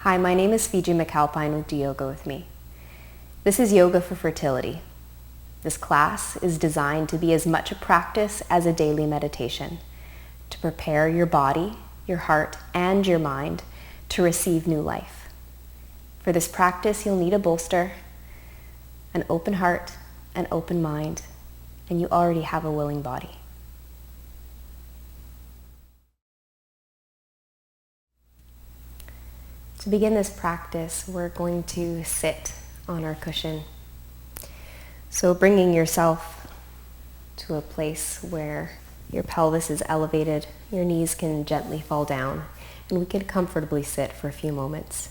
Hi, my name is Fiji McAlpine with Do Yoga With Me. This is Yoga for Fertility. This class is designed to be as much a practice as a daily meditation, to prepare your body, your heart, and your mind to receive new life. For this practice, you'll need a bolster, an open heart, an open mind, and you already have a willing body. To begin this practice, we're going to sit on our cushion. So bringing yourself to a place where your pelvis is elevated, your knees can gently fall down, and we can comfortably sit for a few moments.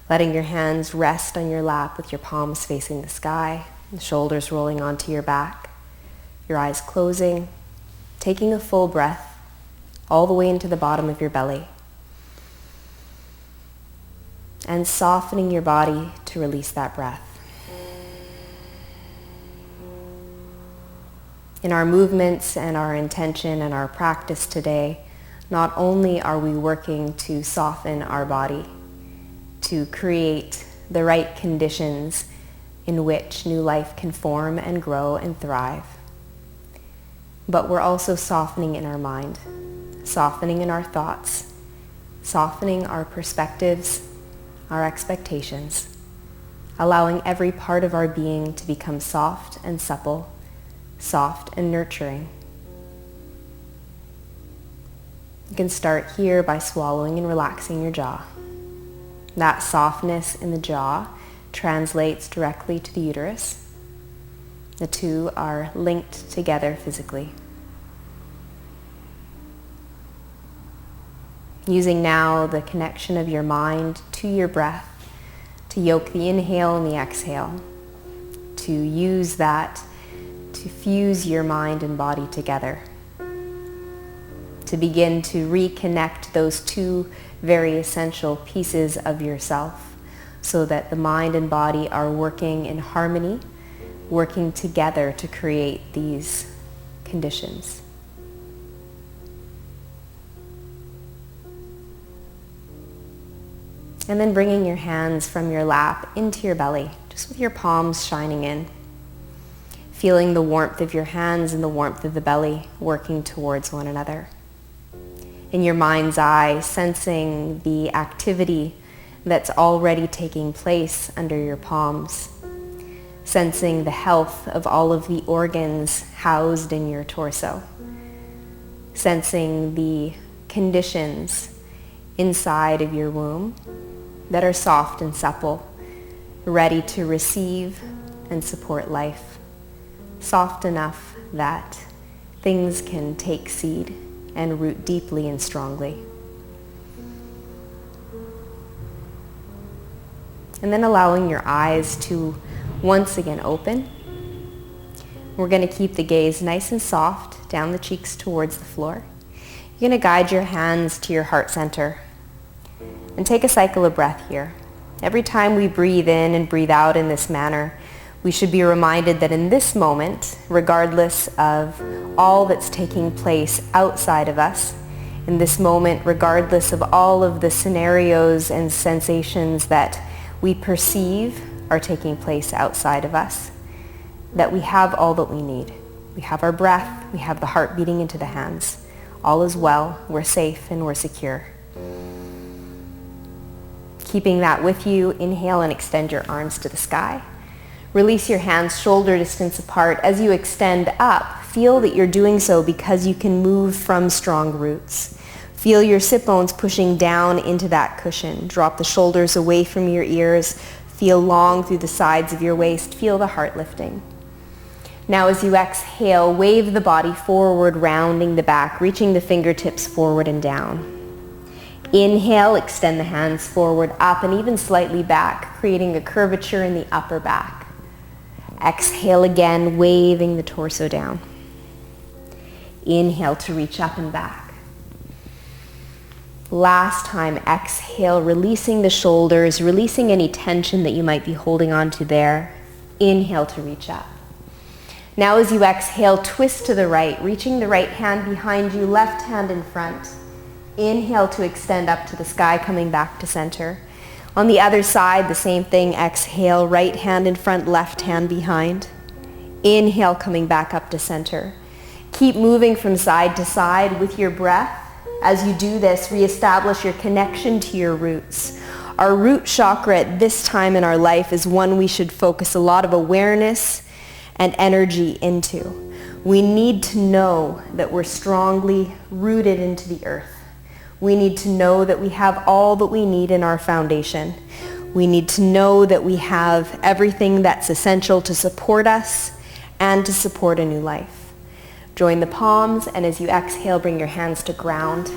Letting your hands rest on your lap with your palms facing the sky, the shoulders rolling onto your back, your eyes closing, taking a full breath all the way into the bottom of your belly, and softening your body to release that breath. In our movements and our intention and our practice today, not only are we working to soften our body, to create the right conditions in which new life can form and grow and thrive, but we're also softening in our mind, softening in our thoughts, softening our perspectives, our expectations, allowing every part of our being to become soft and supple, soft and nurturing. You can start here by swallowing and relaxing your jaw. That softness in the jaw translates directly to the uterus. The two are linked together physically. Using now the connection of your mind to your breath to yoke the inhale and the exhale, to use that to fuse your mind and body together, to begin to reconnect those two very essential pieces of yourself so that the mind and body are working in harmony, working together to create these conditions. And then bringing your hands from your lap into your belly, just with your palms shining in. Feeling the warmth of your hands and the warmth of the belly working towards one another. In your mind's eye, sensing the activity that's already taking place under your palms. Sensing the health of all of the organs housed in your torso. Sensing the conditions inside of your womb that are soft and supple, ready to receive and support life. Soft enough that things can take seed and root deeply and strongly. And then allowing your eyes to once again open. We're going to keep the gaze nice and soft down the cheeks towards the floor. You're going to guide your hands to your heart center. And take a cycle of breath here. Every time we breathe in and breathe out in this manner, we should be reminded that in this moment, regardless of all that's taking place outside of us, in this moment, regardless of all of the scenarios and sensations that we perceive are taking place outside of us, that we have all that we need. We have our breath, we have the heart beating into the hands. All is well, we're safe, and we're secure. Keeping that with you, inhale and extend your arms to the sky. Release your hands shoulder distance apart. As you extend up, feel that you're doing so because you can move from strong roots. Feel your sit bones pushing down into that cushion. Drop the shoulders away from your ears. Feel long through the sides of your waist. Feel the heart lifting. Now as you exhale, wave the body forward, rounding the back, reaching the fingertips forward and down. Inhale, extend the hands forward, up, and even slightly back, creating a curvature in the upper back. Exhale again, waving the torso down. Inhale to reach up and back. Last time, exhale, releasing the shoulders, releasing any tension that you might be holding on to there. Inhale to reach up. Now as you exhale, twist to the right, reaching the right hand behind you, left hand in front. Inhale to extend up to the sky, coming back to center. On the other side, the same thing. Exhale, right hand in front, left hand behind. Inhale, coming back up to center. Keep moving from side to side with your breath. As you do this, reestablish your connection to your roots. Our root chakra at this time in our life is one we should focus a lot of awareness and energy into. We need to know that we're strongly rooted into the earth. We need to know that we have all that we need in our foundation. We need to know that we have everything that's essential to support us and to support a new life. Join the palms, and as you exhale, bring your hands to ground,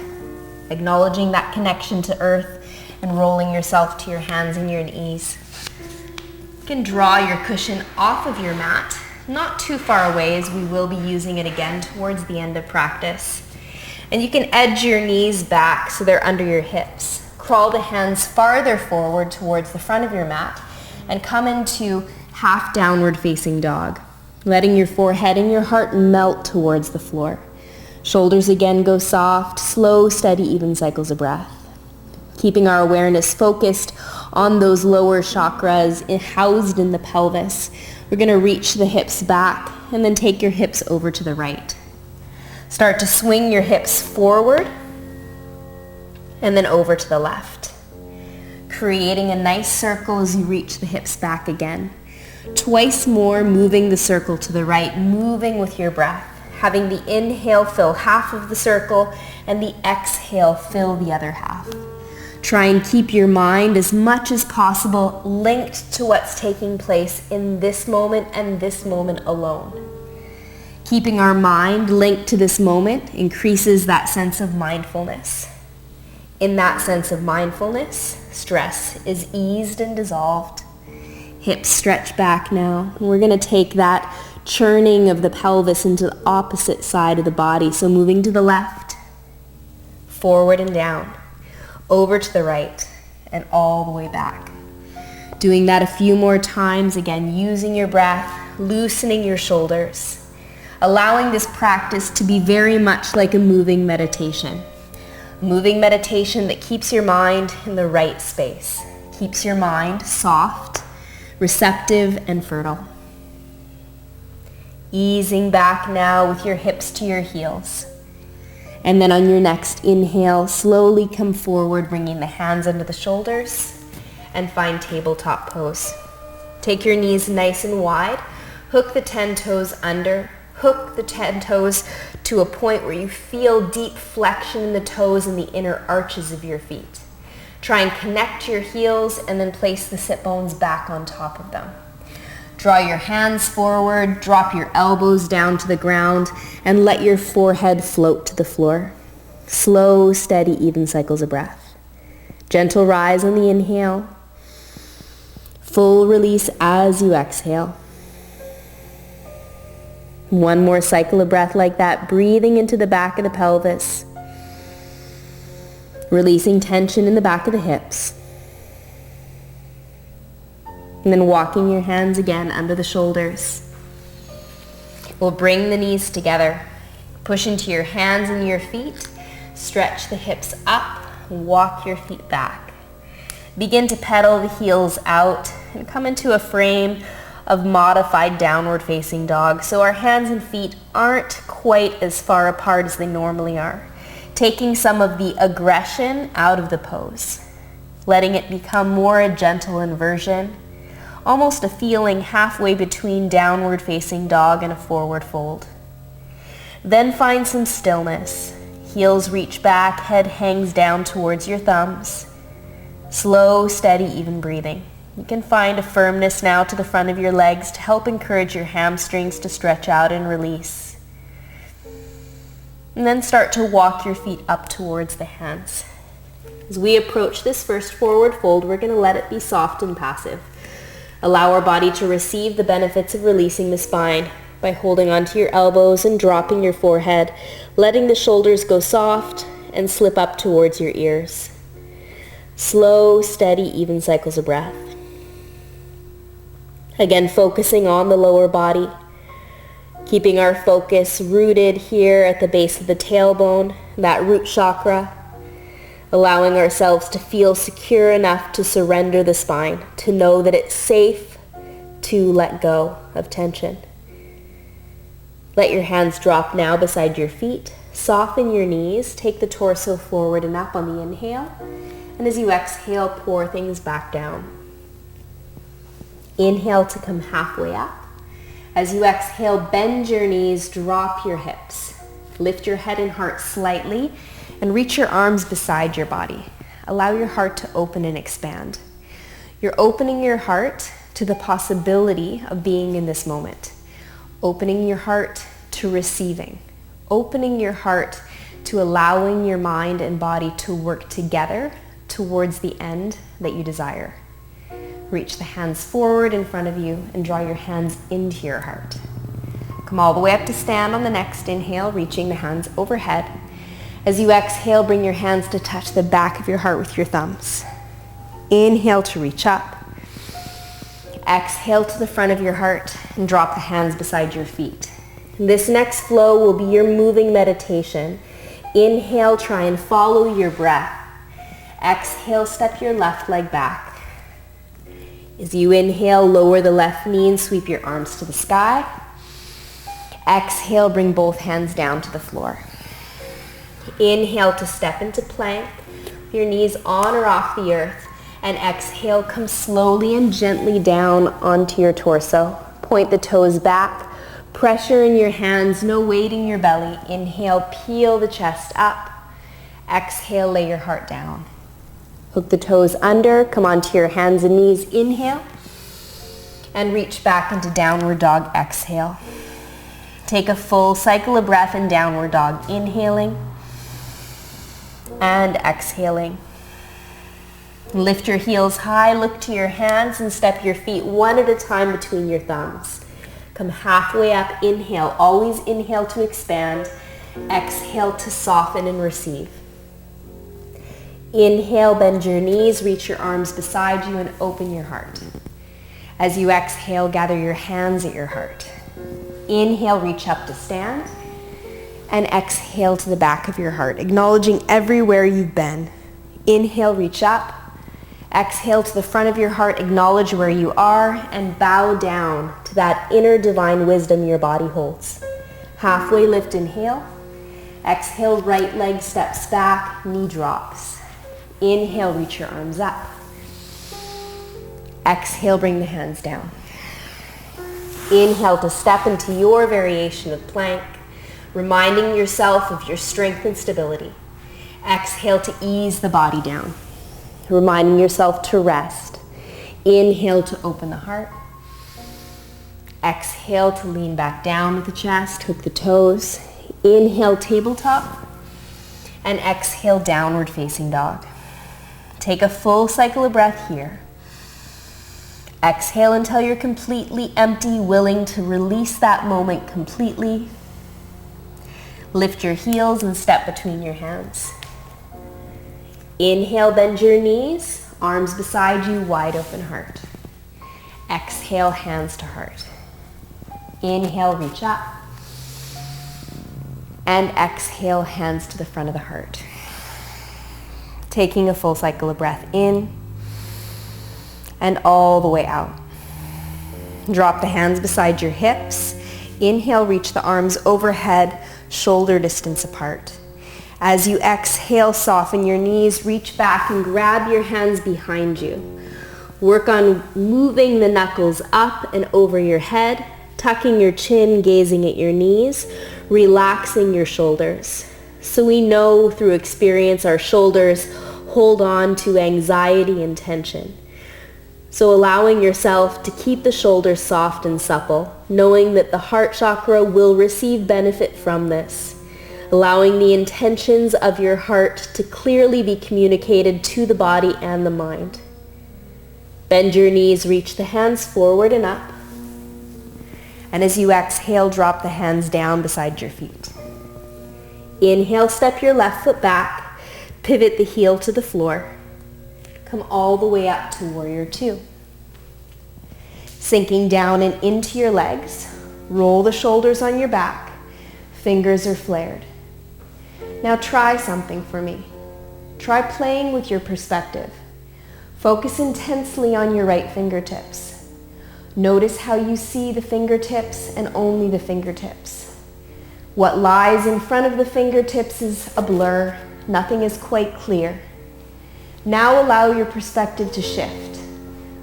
acknowledging that connection to earth and rolling yourself to your hands and your knees. You can draw your cushion off of your mat, not too far away, as we will be using it again towards the end of practice. And you can edge your knees back so they're under your hips. Crawl the hands farther forward towards the front of your mat and come into half downward facing dog, letting your forehead and your heart melt towards the floor. Shoulders again go soft, slow, steady, even cycles of breath. Keeping our awareness focused on those lower chakras housed in the pelvis. We're going to reach the hips back and then take your hips over to the right. Start to swing your hips forward and then over to the left, creating a nice circle as you reach the hips back again. Twice more, moving the circle to the right, moving with your breath, having the inhale fill half of the circle and the exhale fill the other half. Try and keep your mind as much as possible linked to what's taking place in this moment and this moment alone. Keeping our mind linked to this moment increases that sense of mindfulness. In that sense of mindfulness, stress is eased and dissolved. Hips stretch back now. We're going to take that churning of the pelvis into the opposite side of the body. So moving to the left, forward and down, over to the right, and all the way back. Doing that a few more times, again, using your breath, loosening your shoulders. Allowing this practice to be very much like a moving meditation. Moving meditation that keeps your mind in the right space. Keeps your mind soft, receptive, and fertile. Easing back now with your hips to your heels. And then on your next inhale, slowly come forward, bringing the hands under the shoulders, and find tabletop pose. Take your knees nice and wide. Hook the 10 toes under. Hook the 10 toes to a point where you feel deep flexion in the toes and the inner arches of your feet. Try and connect your heels and then place the sit bones back on top of them. Draw your hands forward, drop your elbows down to the ground, and let your forehead float to the floor. Slow, steady, even cycles of breath. Gentle rise on the inhale. Full release as you exhale. One more cycle of breath like that, breathing into the back of the pelvis, releasing tension in the back of the hips, and then walking your hands again under the shoulders. We'll bring the knees together, push into your hands and your feet, stretch the hips up, walk your feet back. Begin to pedal the heels out and come into a frame of modified downward facing dog. So our hands and feet aren't quite as far apart as they normally are. Taking some of the aggression out of the pose. Letting it become more a gentle inversion. Almost a feeling halfway between downward facing dog and a forward fold. Then find some stillness. Heels reach back, head hangs down towards your thumbs. Slow, steady, even breathing. You can find a firmness now to the front of your legs to help encourage your hamstrings to stretch out and release. And then start to walk your feet up towards the hands. As we approach this first forward fold, we're going to let it be soft and passive. Allow our body to receive the benefits of releasing the spine by holding onto your elbows and dropping your forehead, letting the shoulders go soft and slip up towards your ears. Slow, steady, even cycles of breath. Again, focusing on the lower body, keeping our focus rooted here at the base of the tailbone, that root chakra, allowing ourselves to feel secure enough to surrender the spine, to know that it's safe to let go of tension. Let your hands drop now beside your feet. Soften your knees. Take the torso forward and up on the inhale. And as you exhale, pour things back down. Inhale to come halfway up. As you exhale, bend your knees, drop your hips. Lift your head and heart slightly and reach your arms beside your body. Allow your heart to open and expand. You're opening your heart to the possibility of being in this moment. Opening your heart to receiving. Opening your heart to allowing your mind and body to work together towards the end that you desire. Reach the hands forward in front of you and draw your hands into your heart. Come all the way up to stand on the next inhale, reaching the hands overhead. As you exhale, bring your hands to touch the back of your heart with your thumbs. Inhale to reach up. Exhale to the front of your heart and drop the hands beside your feet. This next flow will be your moving meditation. Inhale, try and follow your breath. Exhale, step your left leg back. As you inhale, lower the left knee and sweep your arms to the sky. Exhale, bring both hands down to the floor. Inhale to step into plank, with your knees on or off the earth. And exhale, come slowly and gently down onto your torso. Point the toes back. Pressure in your hands, no weight in your belly. Inhale, peel the chest up. Exhale, lay your heart down. Hook the toes under, come onto your hands and knees. Inhale. And reach back into downward dog. Exhale. Take a full cycle of breath in downward dog. Inhaling and exhaling. Lift your heels high, look to your hands and step your feet one at a time between your thumbs. Come halfway up, inhale. Always inhale to expand. Exhale to soften and receive. Inhale, bend your knees, reach your arms beside you and open your heart. As you exhale, gather your hands at your heart. Inhale, reach up to stand. And exhale to the back of your heart, acknowledging everywhere you've been. Inhale, reach up. Exhale to the front of your heart, acknowledge where you are, and bow down to that inner divine wisdom your body holds. Halfway lift, inhale. Exhale, right leg steps back, knee drops. Inhale, reach your arms up. Exhale, bring the hands down. Inhale to step into your variation of plank, reminding yourself of your strength and stability. Exhale to ease the body down, reminding yourself to rest. Inhale to open the heart. Exhale to lean back down with the chest, hook the toes. Inhale, tabletop. And exhale, downward facing dog. Take a full cycle of breath here. Exhale until you're completely empty, willing to release that moment completely. Lift your heels and step between your hands. Inhale, bend your knees, arms beside you, wide open heart. Exhale, hands to heart. Inhale, reach up. And exhale, hands to the front of the heart. Taking a full cycle of breath in and all the way out. Drop the hands beside your hips. Inhale, reach the arms overhead, shoulder distance apart. As you exhale, soften your knees, reach back and grab your hands behind you. Work on moving the knuckles up and over your head, tucking your chin, gazing at your knees, relaxing your shoulders. So we know through experience our shoulders hold on to anxiety and tension. So allowing yourself to keep the shoulders soft and supple, knowing that the heart chakra will receive benefit from this. Allowing the intentions of your heart to clearly be communicated to the body and the mind. Bend your knees, reach the hands forward and up. And as you exhale, drop the hands down beside your feet. Inhale, step your left foot back, pivot the heel to the floor. Come all the way up to Warrior Two. Sinking down and into your legs, roll the shoulders on your back, fingers are flared. Now try something for me. try playing with your perspective. Focus intensely on your right fingertips. Notice how you see the fingertips and only the fingertips. What lies in front of the fingertips is a blur. Nothing is quite clear. Now allow your perspective to shift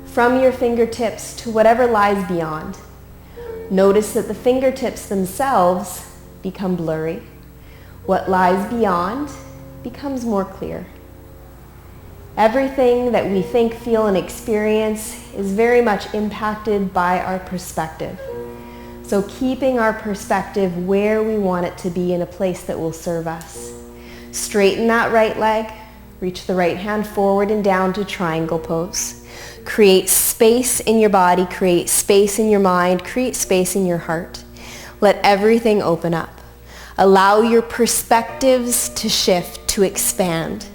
from your fingertips to whatever lies beyond. Notice that the fingertips themselves become blurry. What lies beyond becomes more clear. Everything that we think, feel, and experience is very much impacted by our perspective. So keeping our perspective where we want it to be in a place that will serve us. Straighten that right leg. Reach the right hand forward and down to triangle pose. Create space in your body, create space in your mind, create space in your heart. Let everything open up. Allow your perspectives to shift, to expand.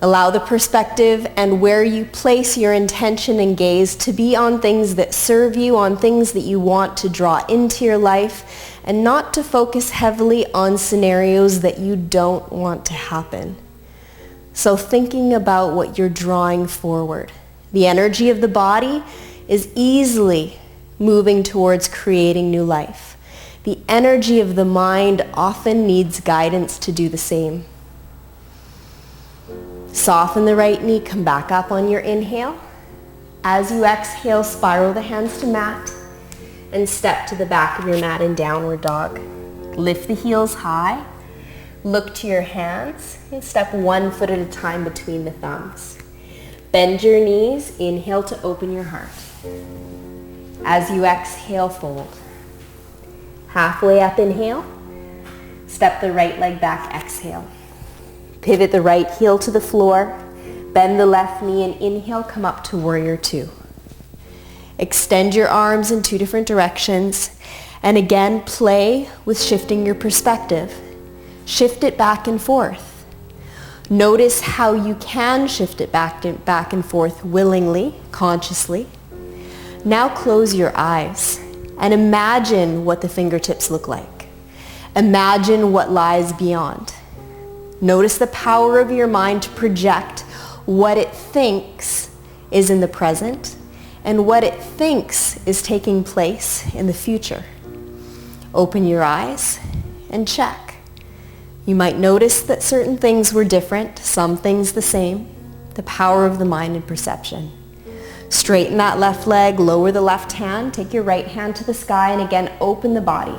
Allow the perspective and where you place your intention and gaze to be on things that serve you, on things that you want to draw into your life, and not to focus heavily on scenarios that you don't want to happen. So thinking about what you're drawing forward. The energy of the body is easily moving towards creating new life. The energy of the mind often needs guidance to do the same. Soften the right knee, come back up on your inhale. As you exhale, spiral the hands to mat and step to the back of your mat in downward dog. Lift the heels high, look to your hands, and step 1 foot at a time between the thumbs. Bend your knees, inhale to open your heart. As you exhale, fold. Halfway up, inhale. Step the right leg back, exhale. Pivot the right heel to the floor. Bend the left knee and inhale, come up to warrior 2. Extend your arms in 2 different directions. And again, play with shifting your perspective. Shift it back and forth. Notice how you can shift it back and forth willingly, consciously. Now close your eyes and imagine what the fingertips look like. Imagine what lies beyond. Notice the power of your mind to project what it thinks is in the present and what it thinks is taking place in the future. Open your eyes and check. You might notice that certain things were different, some things the same. The power of the mind and perception. Straighten that left leg, lower the left hand, take your right hand to the sky, and again open the body.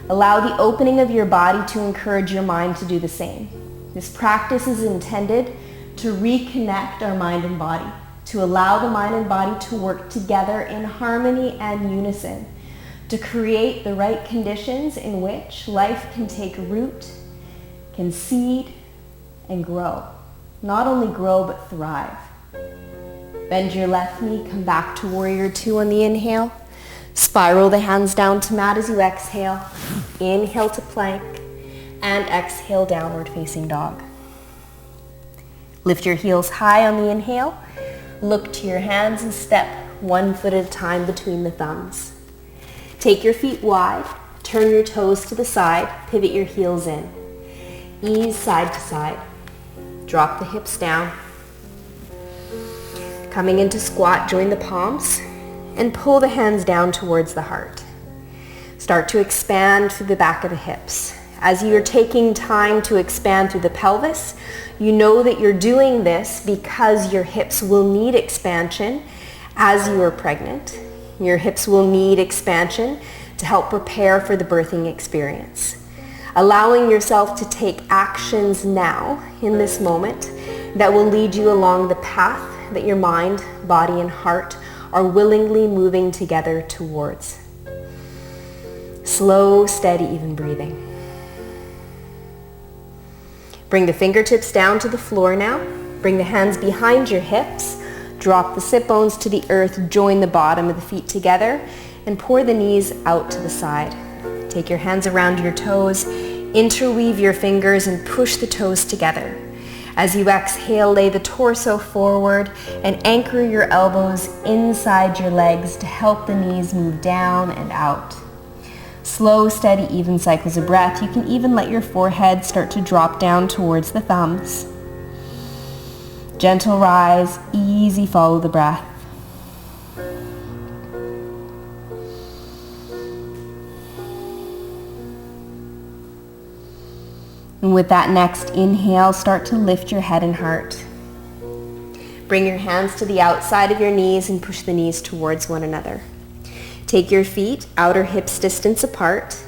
Allow the opening of your body to encourage your mind to do the same. This practice is intended to reconnect our mind and body, to allow the mind and body to work together in harmony and unison, to create the right conditions in which life can take root, can seed, and grow. Not only grow, but thrive. Bend your left knee, come back to warrior 2 on the inhale. Spiral the hands down to mat as you exhale. Inhale to plank and exhale downward facing dog. Lift your heels high on the inhale. Look to your hands and step 1 foot at a time between the thumbs. Take your feet wide, turn your toes to the side, pivot your heels in. Ease side to side. Drop the hips down. Coming into squat, join the palms and pull the hands down towards the heart. Start to expand through the back of the hips. As you're taking time to expand through the pelvis, you know that you're doing this because your hips will need expansion as you are pregnant. Your hips will need expansion to help prepare for the birthing experience. Allowing yourself to take actions now in this moment that will lead you along the path that your mind, body, and heart are willingly moving together towards. Slow, steady, even breathing. Bring the fingertips down to the floor now. Bring the hands behind your hips. Drop the sit bones to the earth. Join the bottom of the feet together and pour the knees out to the side. Take your hands around your toes. Interweave your fingers and push the toes together. As you exhale, lay the torso forward and anchor your elbows inside your legs to help the knees move down and out. Slow, steady, even cycles of breath. You can even let your forehead start to drop down towards the thumbs. Gentle rise, easy follow the breath. And with that next inhale, start to lift your head and heart. Bring your hands to the outside of your knees and push the knees towards one another. Take your feet outer hips distance apart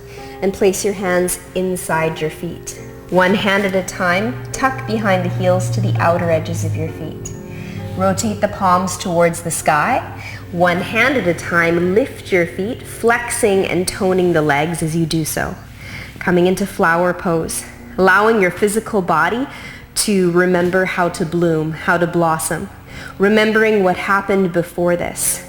and place your hands inside your feet. One hand at a time, tuck behind the heels to the outer edges of your feet. Rotate the palms towards the sky. One hand at a time, lift your feet, flexing and toning the legs as you do so. Coming into flower pose, allowing your physical body to remember how to bloom, how to blossom, remembering what happened before this.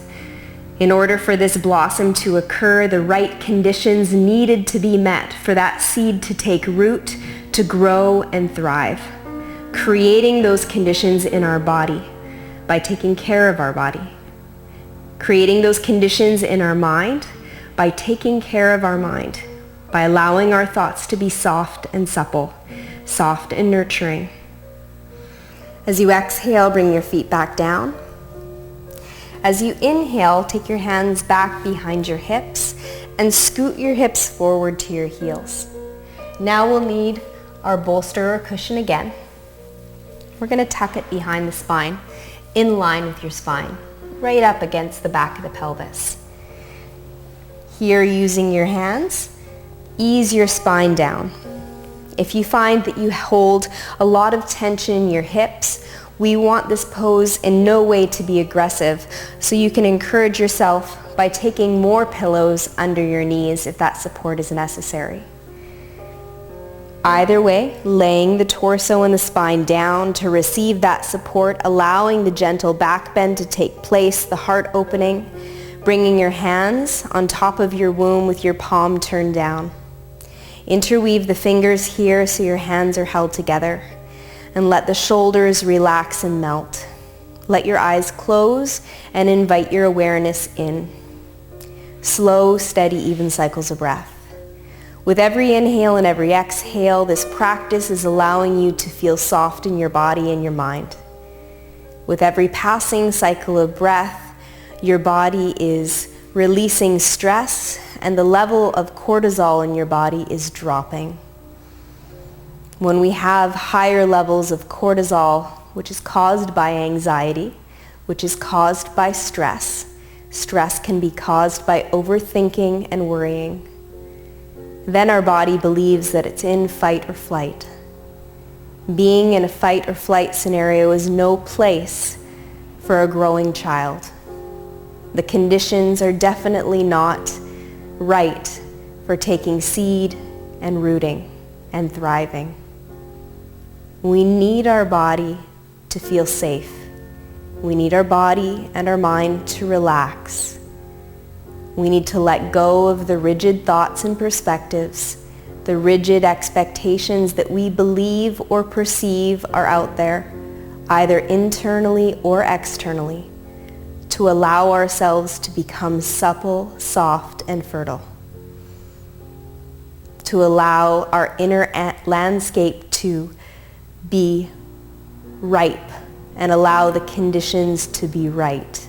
In order for this blossom to occur, the right conditions needed to be met for that seed to take root, to grow and thrive. Creating those conditions in our body by taking care of our body. Creating those conditions in our mind by taking care of our mind, by allowing our thoughts to be soft and supple, soft and nurturing. As you exhale, bring your feet back down. As you inhale, take your hands back behind your hips and scoot your hips forward to your heels. Now we'll need our bolster or cushion again. We're going to tuck it behind the spine, in line with your spine, right up against the back of the pelvis. Here, using your hands, ease your spine down. If you find that you hold a lot of tension in your hips, we want this pose in no way to be aggressive, so you can encourage yourself by taking more pillows under your knees if that support is necessary. Either way, laying the torso and the spine down to receive that support, allowing the gentle back bend to take place, the heart opening, bringing your hands on top of your womb with your palm turned down. Interweave the fingers here so your hands are held together, and let the shoulders relax and melt. Let your eyes close and invite your awareness in. Slow, steady, even cycles of breath. With every inhale and every exhale, this practice is allowing you to feel soft in your body and your mind. With every passing cycle of breath, your body is releasing stress and the level of cortisol in your body is dropping. When we have higher levels of cortisol, which is caused by anxiety, which is caused by stress, stress can be caused by overthinking and worrying. Then our body believes that it's in fight or flight. Being in a fight or flight scenario is no place for a growing child. The conditions are definitely not right for taking seed and rooting and thriving. We need our body to feel safe. We need our body and our mind to relax. We need to let go of the rigid thoughts and perspectives, the rigid expectations that we believe or perceive are out there, either internally or externally, to allow ourselves to become supple, soft, and fertile. To allow our inner landscape to be ripe and allow the conditions to be right.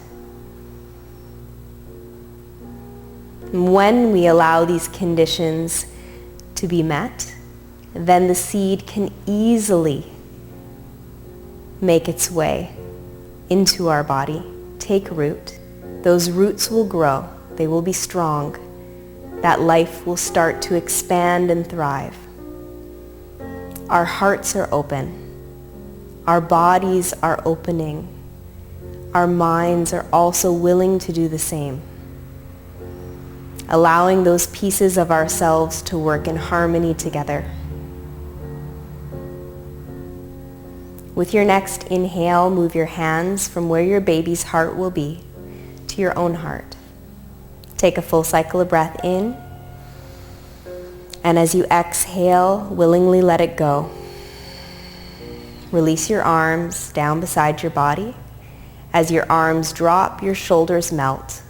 When we allow these conditions to be met, then the seed can easily make its way into our body, take root. Those roots will grow. They will be strong. That life will start to expand and thrive. Our hearts are open. Our bodies are opening. Our minds are also willing to do the same. Allowing those pieces of ourselves to work in harmony together. With your next inhale, move your hands from where your baby's heart will be to your own heart. Take a full cycle of breath in, and as you exhale, willingly let it go. Release your arms down beside your body. As your arms drop, your shoulders melt.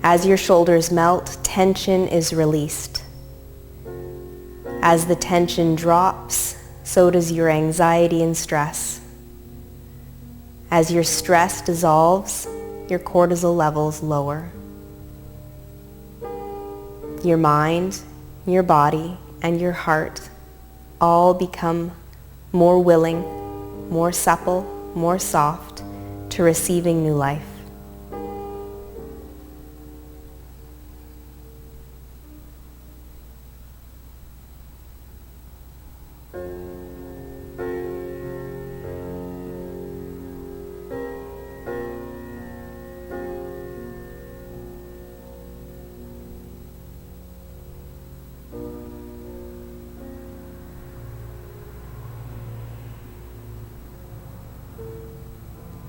As your shoulders melt, tension is released. As the tension drops, so does your anxiety and stress. As your stress dissolves, your cortisol levels lower. Your mind, your body, and your heart all become more willing, more supple, more soft to receiving new life.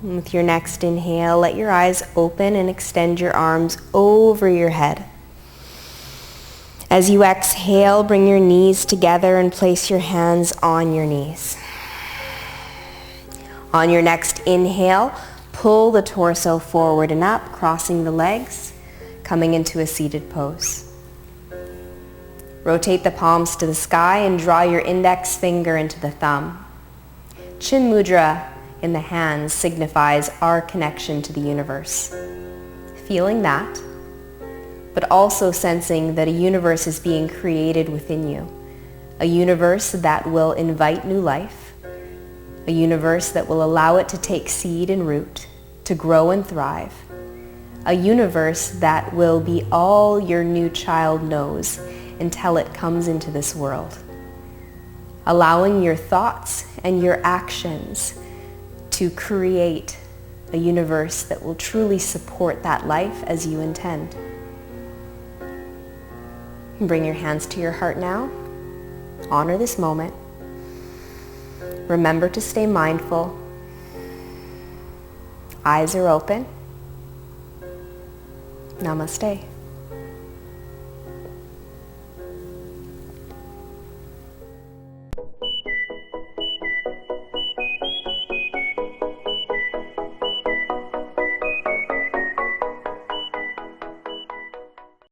And with your next inhale, let your eyes open and extend your arms over your head. As you exhale, bring your knees together and place your hands on your knees. On your next inhale, pull the torso forward and up, crossing the legs, coming into a seated pose. Rotate the palms to the sky and draw your index finger into the thumb. Chin mudra in the hands signifies our connection to the universe. Feeling that, but also sensing that a universe is being created within you. A universe that will invite new life. A universe that will allow it to take seed and root, to grow and thrive. A universe that will be all your new child knows until it comes into this world. Allowing your thoughts and your actions to create a universe that will truly support that life as you intend. Bring your hands to your heart now. Honor this moment. Remember to stay mindful. Eyes are open. Namaste.